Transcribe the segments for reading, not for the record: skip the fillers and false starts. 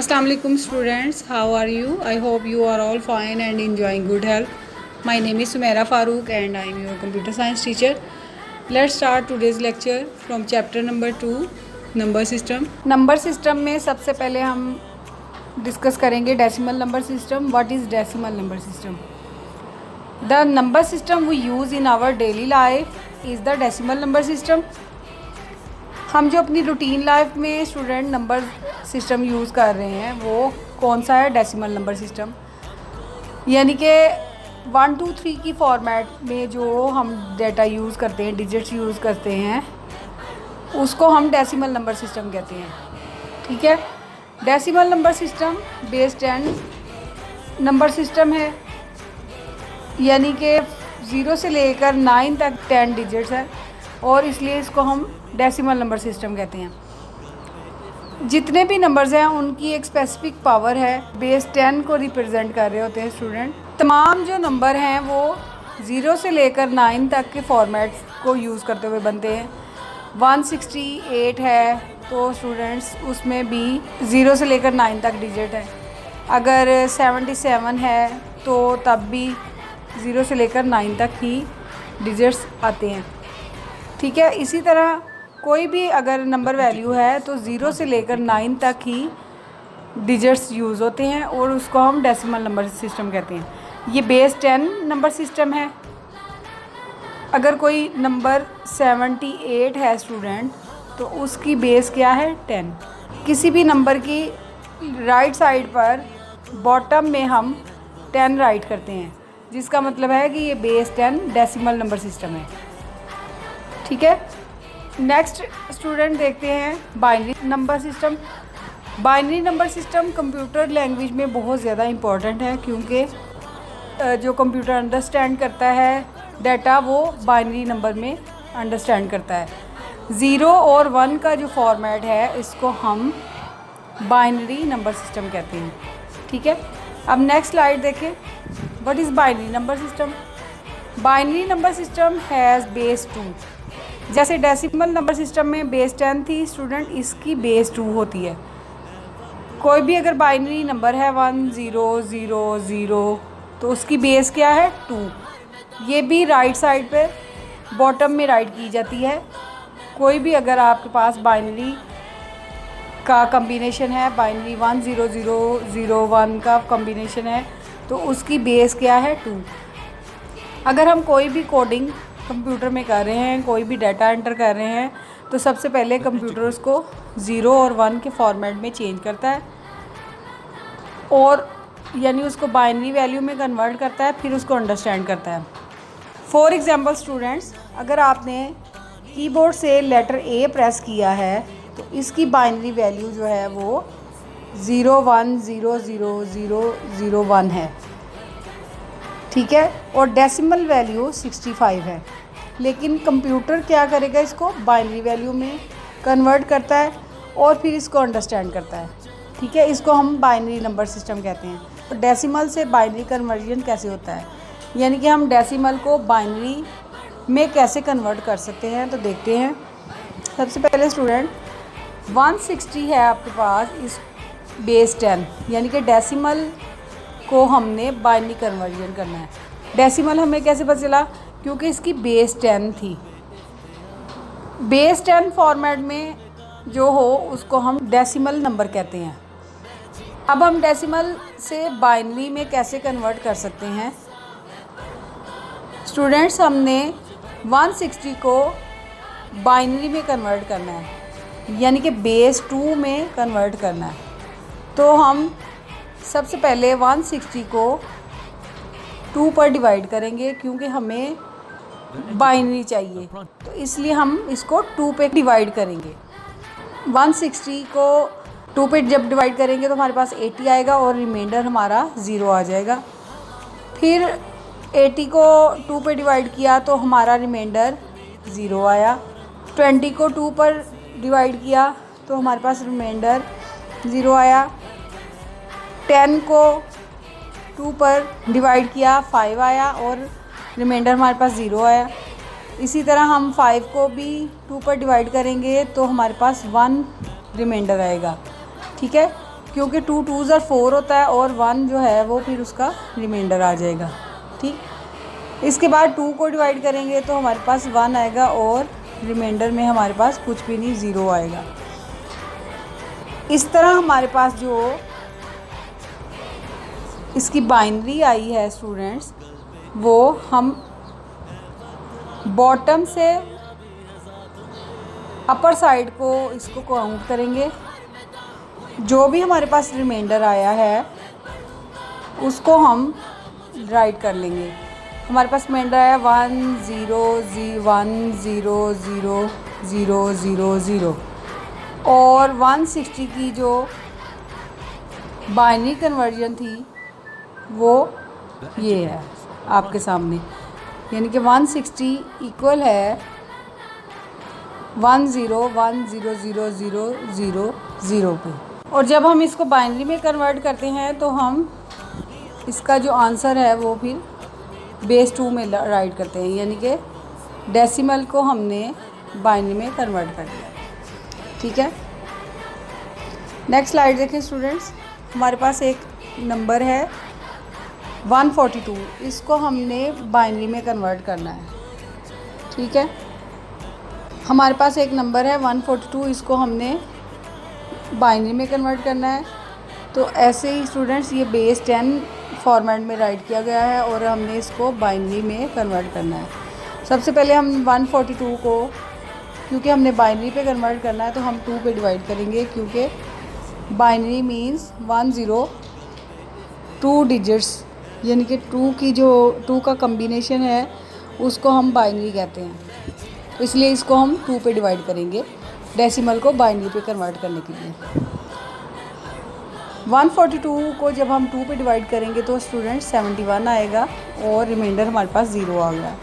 Assalamu alaikum students, how are you? I hope you are all fine and enjoying good health. My name is Sumaira Farooq and I am your computer science teacher. Let's start today's lecture from chapter number 2, number system. Number system में सबसे पहले हम discuss करेंगे decimal number system. What is decimal number system? The number system we use in our daily life is the decimal number system. हम जो अपनी routine life में student number system use कर रहे हैं वो कौन सा है? Decimal number system. यानी कि 1 2 3 की फॉर्मेट में जो हम डेटा यूज़ करते हैं, डिजिट्स यूज़ करते हैं, उसको हम डेसिमल नंबर सिस्टम कहते हैं. ठीक है. Decimal number system base 10 number system है, यानी कि 0 से लेकर 9 तक 10 डिजिट्स है और इसलिए इसको हम डेसिमल नंबर सिस्टम कहते हैं. जितने भी नंबर्स हैं उनकी एक स्पेसिफिक पावर है. बेस 10 को रिप्रेजेंट कर रहे होते हैं स्टूडेंट. तमाम जो नंबर हैं वो 0 से लेकर 9 तक के फॉर्मेट्स को यूज़ करते हुए बनते हैं. 168 है तो स्टूडेंट्स उसमें भी 0 से लेकर 9 तक डिजिट है. अगर 77 है तो तब भी 0 से लेकर 9 तक ही डिजिट्स आते हैं. ठीक है. इसी तरह कोई भी अगर नंबर वैल्यू है तो 0 से लेकर 9 तक ही डिजिट्स यूज़ होते हैं और उसको हम डेसिमल नंबर सिस्टम कहते हैं. ये बेस 10 नंबर सिस्टम है. अगर कोई नंबर 78 है स्टूडेंट तो उसकी बेस क्या है? 10. किसी भी नंबर की राइट साइड पर बॉटम में हम 10 राइट करते हैं, जिसका मतलब है कि ये बेस 10 डेसिमल नंबर सिस्टम है. ठीक है. नेक्स्ट स्टूडेंट देखते हैं binary number system. Binary number system computer language में बहुत ज़्यादा इम्पॉर्टेंट है, क्योंकि जो कंप्यूटर अंडरस्टैंड करता है डाटा वो बाइनरी नंबर में अंडरस्टैंड करता है. 0 और 1 का जो फॉर्मेट है इसको हम बाइनरी नंबर सिस्टम कहते हैं. ठीक है. अब नेक्स्ट स्लाइड देखें. What is binary number system? Binary number system has base 2. जैसे डेसिमल नंबर सिस्टम में बेस 10 थी स्टूडेंट, इसकी बेस 2 होती है. कोई भी अगर बाइनरी नंबर है 1 0 0 0 तो उसकी बेस क्या है? 2. ये भी राइट साइड पे बॉटम में राइट की जाती है. कोई भी अगर आपके पास बाइनरी का कम्बिनेशन है, बाइनरी 1 0 0 0 1 का कम्बिनेशन है, तो उसकी बेस क्या है? 2. अगर हम कोई भी कोडिंग कंप्यूटर में कर रहे हैं, कोई भी डाटा एंटर कर रहे हैं, तो सबसे पहले कंप्यूटर उसको 0 और 1 के फॉर्मेट में चेंज करता है और यानी उसको बाइनरी वैल्यू में कन्वर्ट करता है, फिर उसको अंडरस्टैंड करता है. फॉर एग्जांपल स्टूडेंट्स, अगर आपने कीबोर्ड से लेटर ए प्रेस किया है तो इसकी बाइनरी वैल्यू जो है वो 0 1 0 0 0 0 1 है. ठीक है. और डेसिमल वैल्यू 65 है. लेकिन कंप्यूटर क्या करेगा? इसको बाइनरी वैल्यू में कन्वर्ट करता है और फिर इसको अंडरस्टैंड करता है. ठीक है. इसको हम बाइनरी नंबर सिस्टम कहते हैं. तो डेसिमल से बाइनरी कन्वर्जन कैसे होता है, यानी कि हम डेसिमल को बाइनरी में कैसे कन्वर्ट कर सकते हैं, तो देखते हैं. सबसे पहले स्टूडेंट 160 है आपके पास इस बेस 10, यानी कि डेसिमल को हमने बाइनरी कन्वर्जन करना है. डेसिमल हमें कैसे पता चला? क्योंकि इसकी बेस 10 थी. बेस 10 फॉर्मेट में जो हो उसको हम डेसिमल नंबर कहते हैं. अब हम डेसिमल से बाइनरी में कैसे कन्वर्ट कर सकते हैं? स्टूडेंट्स, हमने 160 को बाइनरी में कन्वर्ट करना है, यानी कि बेस 2 में कन्वर्ट करना है. तो हम सबसे पहले 160 को 2 पर डिवाइड करेंगे, क्योंकि हमें बाइनरी चाहिए, तो इसलिए हम इसको 2 पे डिवाइड करेंगे. 160 को 2 पे जब डिवाइड करेंगे तो हमारे पास 80 आएगा और रिमाइंडर हमारा 0 आ जाएगा. फिर 80 को 2 पे डिवाइड किया तो हमारा रिमाइंडर 0 आया. 20 को 2 पर डिवाइड किया तो हमारे पास रिमाइंडर 0 आया. 10 को 2 पर डिवाइड किया 5 आया और रिमाइंडर हमारे पास 0 आया. इसी तरह हम 5 को भी 2 पर डिवाइड करेंगे तो हमारे पास 1 रिमाइंडर आएगा. ठीक है. क्योंकि 2 2s और 4 होता है और 1 जो है वो फिर उसका रिमाइंडर आ जाएगा। ठीक, इसके बाद 2 को डिवाइड करेंगे तो हमारे पास 1 आएगा और रिमाइंडर में हमारे पास कुछ भी नहीं, 0 आएगा। इस तरह हमारे पास जो इसकी बाइनरी आई है स्टूडेंट्स, वो हम बॉटम से अपर साइड को इसको काउंट करेंगे। जो भी हमारे पास रिमाइंडर आया है उसको हम राइट कर लेंगे। हमारे पास रिमाइंडर आया 1 0 1 0 0 0 0 0 और 160 की जो बाइनरी कन्वर्जन थी वो ये है आपके सामने, यानी कि 160 इक्वल है 1 0 1 0 0 0 0 0 पे। और जब हम इसको बाइनरी में कन्वर्ट करते हैं तो हम इसका जो आंसर है वो फिर बेस 2 में राइट करते हैं, यानी कि डेसिमल को हमने बाइनरी में कन्वर्ट कर दिया। ठीक है, नेक्स्ट स्लाइड देखें स्टूडेंट्स। हमारे पास एक नंबर है 142, इसको हमने बाइनरी में कन्वर्ट करना है। ठीक है, हमारे पास एक नंबर है 142, इसको हमने बाइनरी में कन्वर्ट करना है। तो ऐसे ही स्टूडेंट्स ये बेस 10 फॉर्मेट में राइट किया गया है और हमने इसको बाइनरी में कन्वर्ट करना है। सबसे पहले हम 142 को, क्योंकि हमने बाइनरी पे कन्वर्ट करना है तो हम 2 पे डिवाइड करेंगे, क्योंकि बाइनरी मींस 1 0 2 डिजिट्स, यानी कि 2 की जो 2 का कम्बिनेशन है उसको हम बाइनरी कहते हैं। तो इसलिए इसको हम 2 पे डिवाइड करेंगे डेसिमल को बाइनरी पे कन्वर्ट करने के लिए। 142 को जब हम 2 पे डिवाइड करेंगे तो स्टूडेंट 71 आएगा और रिमाइंडर हमारे पास 0 आ गया।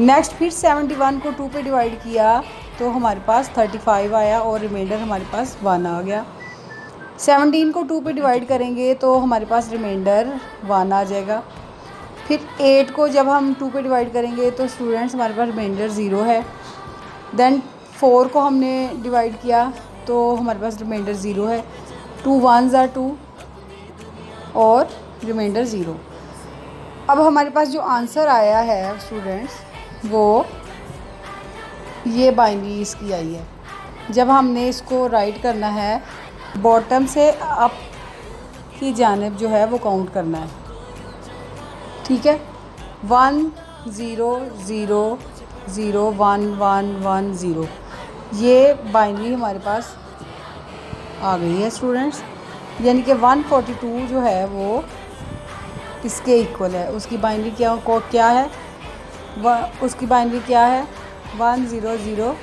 नेक्स्ट फिर 71 को 2 पे डिवाइड किया तो हमारे पास 35 आया और रिमाइंडर हमारे पास 1 आ गया। 17 को 2 पे डिवाइड करेंगे तो हमारे पास रिमाइंडर 1 आ जाएगा। फिर 8 को जब हम 2 पे डिवाइड करेंगे तो स्टूडेंट्स हमारे पास रिमाइंडर 0 है। देन 4 को हमने डिवाइड किया तो हमारे पास रिमाइंडर 0 है। 2 1s are 2 और रिमाइंडर 0। अब हमारे पास जो आंसर आया है स्टूडेंट्स वो ये बाइनरी इसकी आई है। जब हमने इसको राइट करना है बॉटम से अप की जानिब जो है वो काउंट करना है। ठीक है, 1 0 0 0 1 1 1 0, ये बाइनरी हमारे पास आ गई है स्टूडेंट्स, यानी कि 142 जो है वो इसके इक्वल है। उसकी बाइनरी क्या है, उसकी बाइनरी क्या है 1 0 0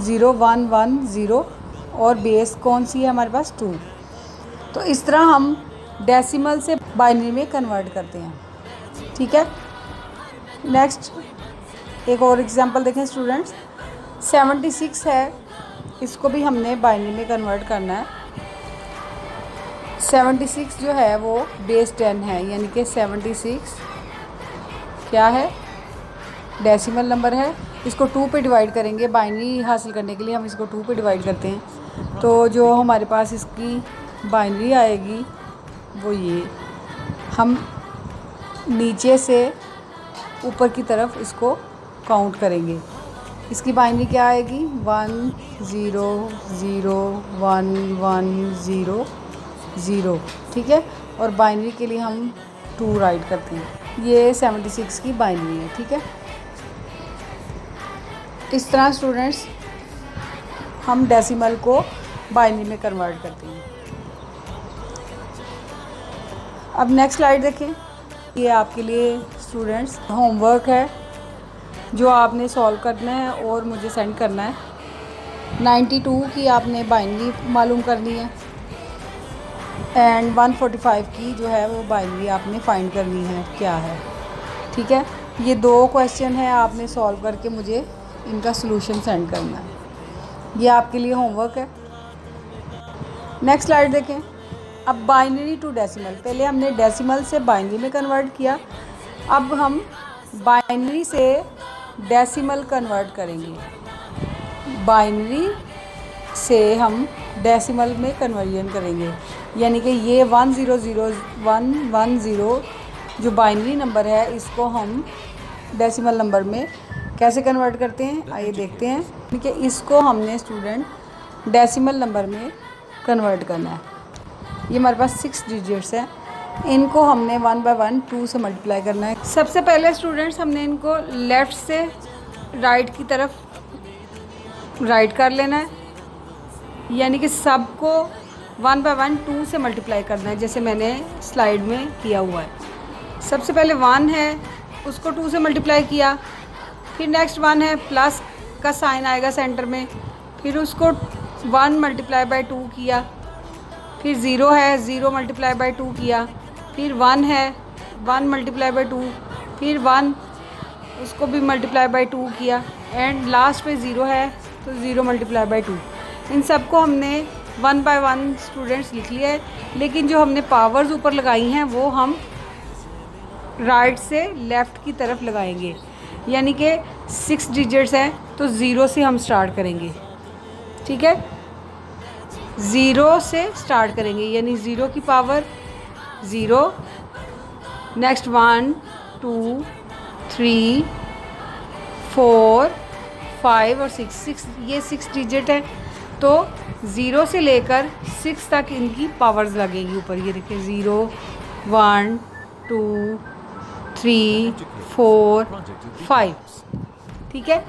0 1 1 0 और बेस कौन सी है हमारे पास 2। तो इस तरह हम डेसिमल से बाइनरी में कन्वर्ट करते हैं। ठीक है, नेक्स्ट एक और एग्जांपल देखें स्टूडेंट्स। 76 है, इसको भी हमने बाइनरी में कन्वर्ट करना है। 76 जो है वो बेस 10 है, यानी कि 76 क्या है, डेसिमल नंबर है। इसको 2 पे डिवाइड करेंगे, बाइनरी हासिल करने के लिए हम इसको 2 पे डिवाइड करते हैं। तो जो हमारे पास इसकी बाइनरी आएगी वो ये, हम नीचे से ऊपर की तरफ इसको काउंट करेंगे। इसकी बाइनरी क्या आएगी 1 0 0 1 1 0 0। ठीक है, और बाइनरी के लिए हम 2 राइट करते हैं। ये 76 की बाइनरी है। ठीक है, इस तरह स्टूडेंट्स हम डेसिमल को बाइनरी में कन्वर्ट करते हैं। अब नेक्स्ट स्लाइड देखें। ये आपके लिए स्टूडेंट्स होमवर्क है जो आपने सॉल्व करना है और मुझे सेंड करना है। 92 की आपने बाइनरी मालूम करनी है एंड 145 की जो है वो बाइनरी आपने फाइंड करनी है क्या है। ठीक है, ये 2 क्वेश्चन है, आपने सॉल्व करके मुझे इनका सलूशन सेंड करना है। ये आपके लिए होमवर्क है। नेक्स्ट स्लाइड देखें। अब बाइनरी टू डेसिमल, पहले हमने डेसिमल से बाइनरी में कन्वर्ट किया, अब हम बाइनरी से डेसिमल कन्वर्ट करेंगे। बाइनरी से हम डेसिमल में कन्वर्जन करेंगे, यानी कि ये 100110 जो बाइनरी नंबर है इसको हम डेसिमल नंबर में कैसे कन्वर्ट करते हैं, आइए देखते हैं। ठीक है, इसको हमने स्टूडेंट डेसिमल नंबर में कन्वर्ट करना है। ये हमारे पास 6 डिजिट्स हैं, इनको हमने 1 बाय 1 2 से मल्टीप्लाई करना है। सबसे पहले स्टूडेंट्स हमने इनको लेफ़्ट से राइट की तरफ राइट कर लेना है, यानी कि सबको 1 बाय 1 2 से मल्टीप्लाई करना है, जैसे मैंने स्लाइड में किया हुआ है। सबसे पहले 1 है, उसको 2 से मल्टीप्लाई किया, फिर नेक्स्ट 1 है, प्लस का साइन आएगा सेंटर में, फिर उसको 1 मल्टीप्लाई बाय 2 किया, फिर 0 है, 0 मल्टीप्लाई बाय 2 किया, फिर 1 है, 1 मल्टीप्लाई बाय 2, फिर 1 उसको भी मल्टीप्लाई बाय 2 किया, एंड लास्ट पे 0 है तो 0 मल्टीप्लाई बाय 2। इन सबको हमने 1 बाय 1 स्टूडेंट्स लिख लिया है, लेकिन जो हमने पावर्स ऊपर लगाई हैं वो हम राइट से लेफ़्ट की तरफ लगाएंगे, यानी कि 6 डिजिट्स हैं तो 0 से हम स्टार्ट करेंगे। ठीक है, 0 से स्टार्ट करेंगे, यानी 0 की पावर 0, नेक्स्ट 1 2 3 4 5 और 6 ये 6 डिजिट है, तो 0 से लेकर 6 तक इनकी पावर्स लगेगी ऊपर। ये देखिए 0 1 2 3 4 5, ठीक है।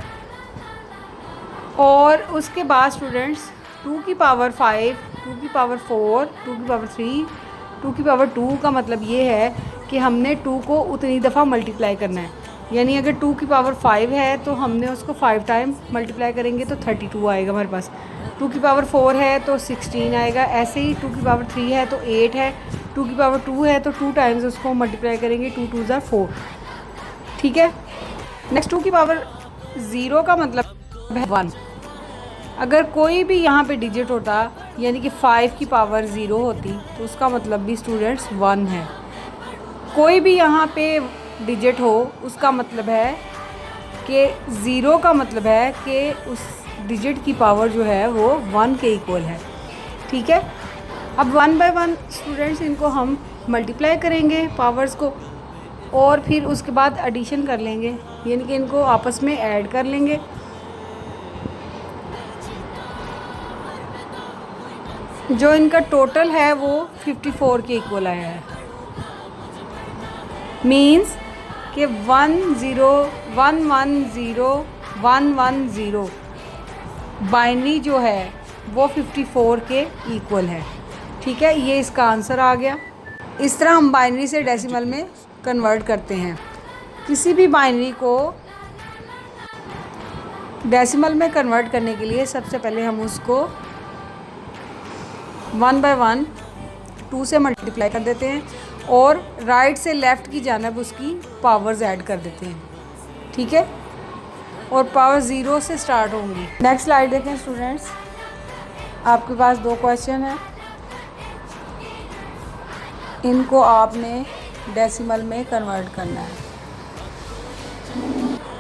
और उसके बाद स्टूडेंट्स 2 की पावर 5, 2 की पावर 4, 2 की पावर 3, 2 की पावर 2 का मतलब ये है कि हमने 2 को उतनी दफ़ा मल्टीप्लाई करना है, यानी अगर 2 की पावर 5 है तो हमने उसको 5 टाइम मल्टीप्लाई करेंगे तो 32 आएगा हमारे पास। 2 की पावर 4 है तो 16 आएगा, ऐसे ही 2 की पावर 3 है तो 8 है, 2 की पावर 2 है तो 2 टाइम्स उसको मल्टीप्लाई करेंगे, 2 2 ज़ा 4, ठीक है। नेक्स्ट 2 की पावर 0 का मतलब है 1। अगर कोई भी यहाँ पे डिजिट होता, यानी कि 5 की पावर 0 होती, तो उसका मतलब भी स्टूडेंट्स 1 है। कोई भी यहाँ पे डिजिट हो उसका मतलब है कि 0 का मतलब है कि उस डिजिट की पावर जो है वो 1 के इक्वल है, ठीक है। अब 1 बाय 1 स्टूडेंट्स इनको हम मल्टीप्लाई करेंगे पावर्स को, और फिर उसके बाद एडिशन कर लेंगे, यानी कि इनको आपस में ऐड कर लेंगे। जो इनका टोटल है वो 54 के इक्वल आया है। मीन्स कि 1010110 बाइनरी जो है वो 54 के इक्वल है, ठीक है। ये इसका आंसर आ गया। इस तरह हम बाइनरी से डेसिमल में कन्वर्ट करते हैं। किसी भी बाइनरी को डेसिमल में कन्वर्ट करने के लिए सबसे पहले हम उसको 1 बाय 1 2 से मल्टीप्लाई कर देते हैं, और राइट से लेफ़्ट की जानिब उसकी पावर्स ऐड कर देते हैं, ठीक है। और पावर 0 से स्टार्ट होंगी। नेक्स्ट स्लाइड देखें स्टूडेंट्स, आपके पास 2 क्वेश्चन हैं, इनको आपने डेसिमल में कन्वर्ट करना है।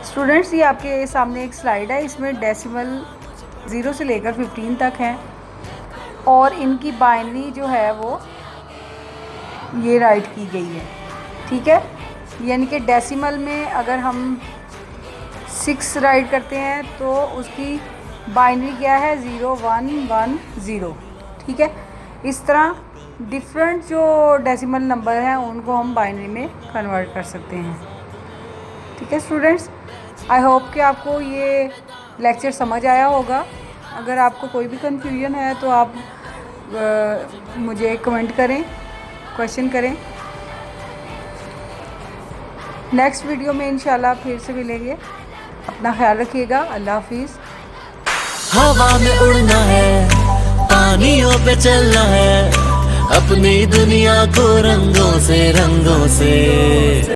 स्टूडेंट्स ये आपके सामने एक स्लाइड है, इसमें डेसिमल 0 से लेकर 15 तक है, और इनकी बाइनरी जो है वो ये राइट की गई है, ठीक है। यानी कि डेसिमल में अगर हम 6 राइट करते हैं तो उसकी बाइनरी क्या है 0110, ठीक है। इस तरह डिफरेंट जो डेसिमल नंबर हैं उनको हम बाइनरी में कन्वर्ट कर सकते हैं, ठीक है स्टूडेंट्स। आई होप कि आपको ये लेक्चर समझ आया होगा। अगर आपको कोई भी कन्फ्यूजन है तो आप मुझे कमेंट करें, क्वेश्चन करें। नेक्स्ट वीडियो में इंशाल्लाह फिर से मिलेंगे। अपना ख्याल रखिएगा। अल्लाह हाफिज़। हवा में उड़ना है, पानियों पे चलना है, अपनी दुनिया को रंगों से